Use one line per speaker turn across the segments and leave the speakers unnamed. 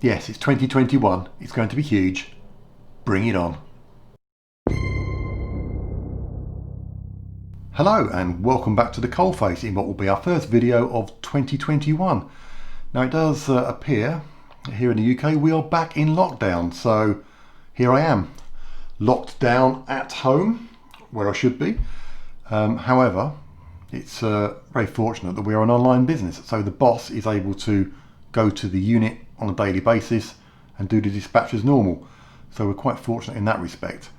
Yes, it's 2021. It's going to be huge. Bring it on. Hello and welcome back to the Coalface in what will be our first video of 2021. Now it does appear here in the UK we are back in lockdown, so here I am, locked down at home where I should be. However, it's very fortunate that we are an online business, so the boss is able to go to the unit on a daily basis and do the dispatch as normal. So we're quite fortunate in that respect.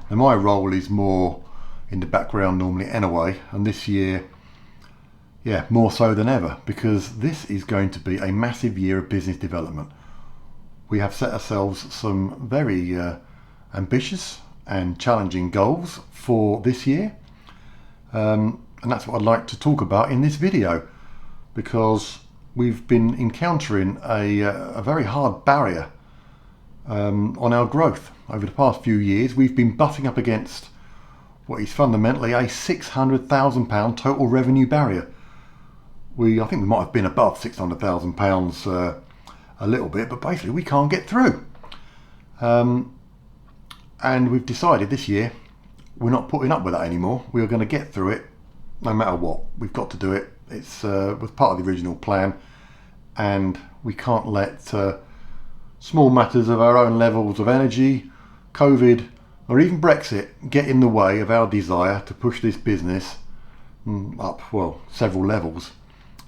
Now my role is more in the background normally anyway, and this year, yeah, more so than ever, because this is going to be a massive year of business development. We have set ourselves some very ambitious and challenging goals for this year, and that's what I'd like to talk about in this video, because we've been encountering a very hard barrier on our growth. Over the past few years we've been butting up against what is fundamentally a £600,000 total revenue barrier. I think we might have been above £600,000 a little bit, but basically we can't get through. And we've decided this year we're not putting up with that anymore. We are going to get through it no matter what. We've got to do it. It's was part of the original plan, and we can't let small matters of our own levels of energy, COVID, or even Brexit get in the way of our desire to push this business up, well, several levels.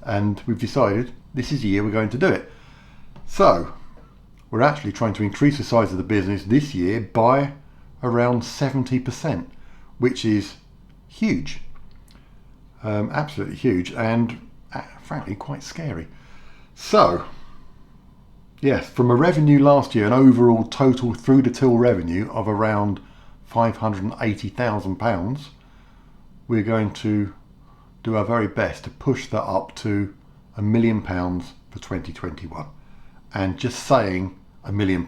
And we've decided this is the year we're going to do it. So we're actually trying to increase the size of the business this year by around 70%, which is huge. Absolutely huge, and frankly quite scary. So yes, from a revenue last year, an overall total through the till revenue of around £580,000, we're going to do our very best to push that up to £1 million for 2021. And just saying £1 million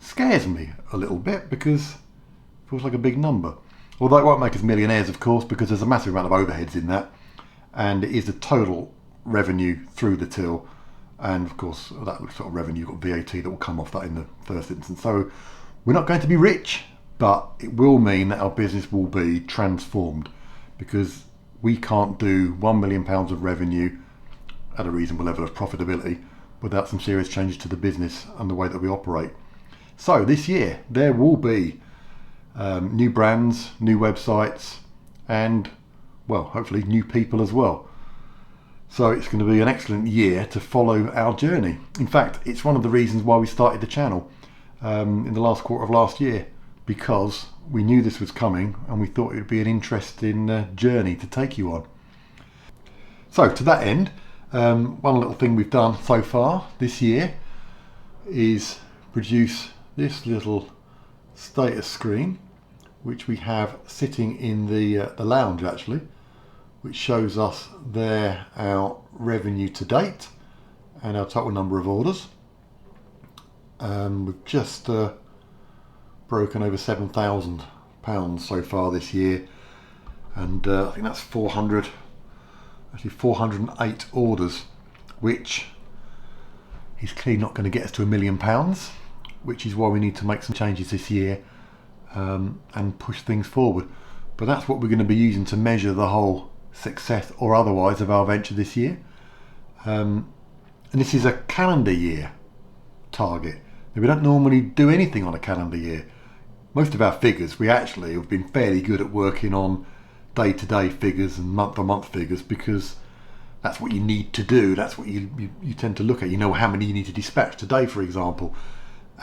scares me a little bit, because it feels like a big number. Although it won't make us millionaires, of course, because there's a massive amount of overheads in that, and it is the total revenue through the till, and of course that sort of revenue, you've got VAT that will come off that in the first instance. So we're not going to be rich, but it will mean that our business will be transformed, because we can't do £1 million of revenue at a reasonable level of profitability without some serious changes to the business and the way that we operate. So this year there will be new brands, new websites, and, well, hopefully new people as well. So it's going to be an excellent year to follow our journey. In fact, it's one of the reasons why we started the channel in the last quarter of last year, because we knew this was coming and we thought it would be an interesting journey to take you on. So to that end, one little thing we've done so far this year is produce this little status screen, which we have sitting in the lounge actually, which shows us there our revenue to date and our total number of orders. We've just broken over £7,000 so far this year, and I think that's 408 orders, which is clearly not going to get us to £1 million, which is why we need to make some changes this year and push things forward. But that's what we're going to be using to measure the whole success or otherwise of our venture this year. And this is a calendar year target. Now, we don't normally do anything on a calendar year. Most of our figures, we actually have been fairly good at working on day-to-day figures and month-on-month figures, because that's what you need to do. That's what you tend to look at. You know how many you need to dispatch today, for example,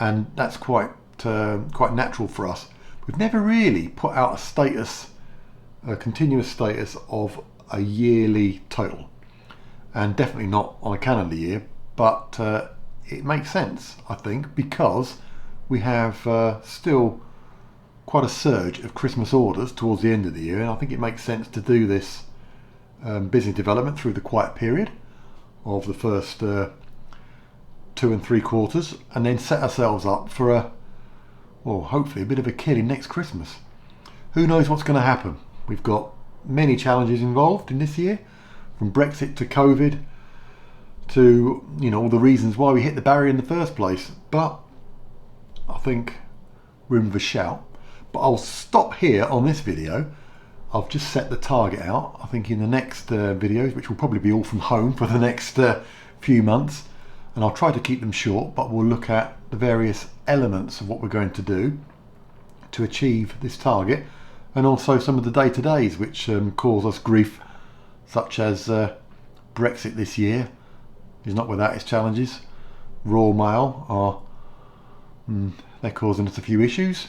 and that's quite natural for us. We've never really put out a continuous status of a yearly total, and definitely not on a calendar year, but it makes sense, I think, because we have still quite a surge of Christmas orders towards the end of the year, and I think it makes sense to do this business development through the quiet period of the first 2 and 3 quarters, and then set ourselves up for hopefully a bit of a killing next Christmas. Who knows what's going to happen? We've got many challenges involved in this year, from Brexit to COVID to, you know, all the reasons why we hit the barrier in the first place. But I think room for shout. But I'll stop here on this video. I've just set the target out. I think in the next videos, which will probably be all from home for the next few months, and I'll try to keep them short, but we'll look at the various elements of what we're going to do to achieve this target, and also some of the day-to-days which cause us grief, such as Brexit this year is not without its challenges. Royal Mail are they're causing us a few issues,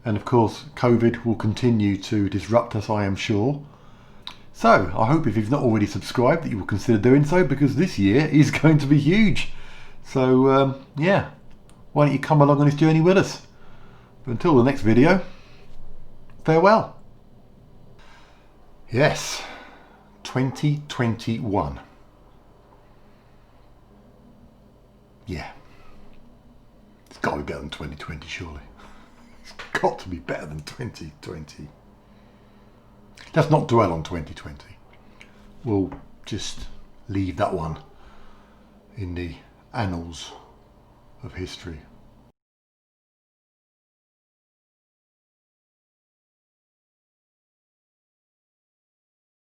and of course COVID will continue to disrupt us, I am sure. So I hope if you've not already subscribed that you will consider doing so, because this year is going to be huge. So yeah, why don't you come along on this journey with us? But until the next video, farewell. Yes, 2021. Yeah, it's got to be better than 2020, surely. It's got to be better than 2020. Let's not dwell on 2020. We'll just leave that one in the annals of history.